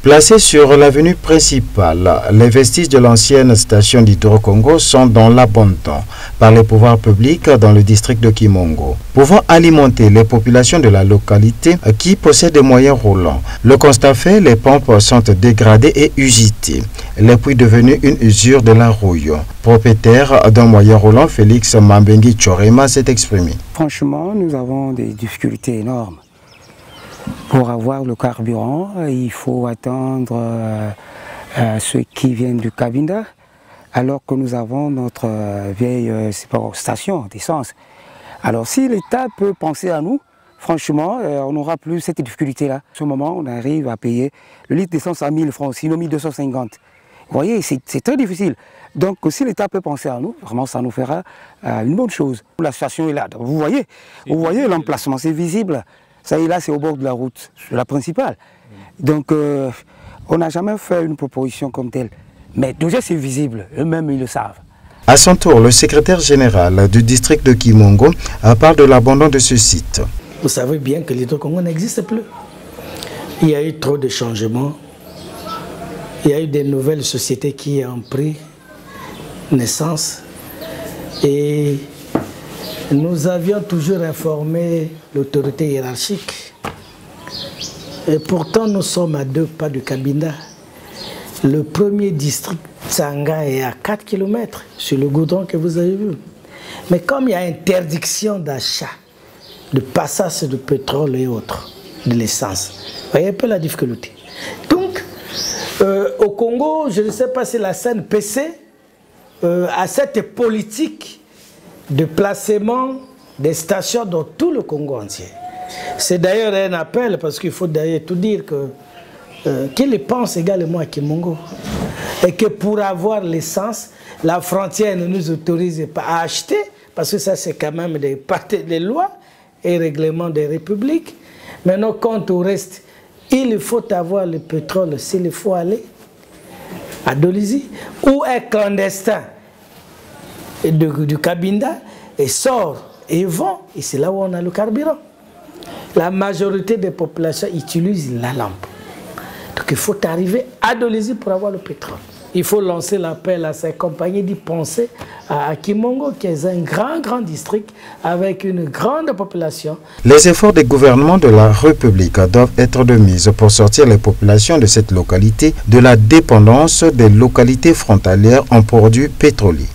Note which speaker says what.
Speaker 1: Placés sur l'avenue principale, les vestiges de l'ancienne station d'Hydro-Congo sont dans l'abandon par les pouvoirs publics dans le district de Kimongo, pouvant alimenter les populations de la localité qui possèdent des moyens roulants. Le constat fait, les pompes sont dégradées et usitées, les puits devenus une usure de la rouille. Propriétaire d'un moyen roulant, Félix Mambengi Tchorema s'est exprimé.
Speaker 2: Franchement, nous avons des difficultés énormes. Pour avoir le carburant, il faut attendre ceux qui viennent du Cabinda, alors que nous avons notre vieille station d'essence. Alors si l'État peut penser à nous, franchement, on n'aura plus cette difficulté-là. À ce moment, on arrive à payer le litre d'essence à 1000 francs, sinon 1250. Vous voyez, c'est très difficile. Donc si l'État peut penser à nous, vraiment ça nous fera une bonne chose. La station est là. Donc, vous voyez l'emplacement, c'est visible. Ça y est, là, c'est au bord de la route, la principale. Donc, on n'a jamais fait une proposition comme telle. Mais déjà, c'est visible. Eux-mêmes, ils le savent.
Speaker 1: À son tour, le secrétaire général du district de Kimongo parle de l'abandon de ce site.
Speaker 3: Vous savez bien que l'Hydro-Congo n'existe plus. Il y a eu trop de changements. Il y a eu des nouvelles sociétés qui ont pris naissance. Et nous avions toujours informé l'autorité hiérarchique. Et pourtant, nous sommes à 2 pas du Cabinda. Le premier district, Tsanga, est à 4 km sur le goudron que vous avez vu. Mais comme il y a interdiction d'achat, de passage de pétrole et autres, de l'essence, vous voyez un peu la difficulté. Donc, au Congo, je ne sais pas si la CNPC a cette politique de placement des stations dans tout le Congo entier. C'est d'ailleurs un appel, parce qu'il faut d'ailleurs tout dire qu'il pense également à Kimongo. Et que pour avoir l'essence, la frontière ne nous autorise pas à acheter, parce que ça c'est quand même des lois et règlements des républiques. Maintenant, quant au reste, il faut avoir le pétrole s'il faut aller à Dolisie, ou un clandestin du Cabinda, et sort et vend, et c'est là où on a le carburant. La majorité des populations utilisent la lampe. Donc il faut arriver à Dolisie pour avoir le pétrole. Il faut lancer l'appel à ces compagnies d'y penser à Kimongo, qui est un grand district avec une grande population.
Speaker 1: Les efforts des gouvernements de la République doivent être de mise pour sortir les populations de cette localité de la dépendance des localités frontalières en produits pétroliers.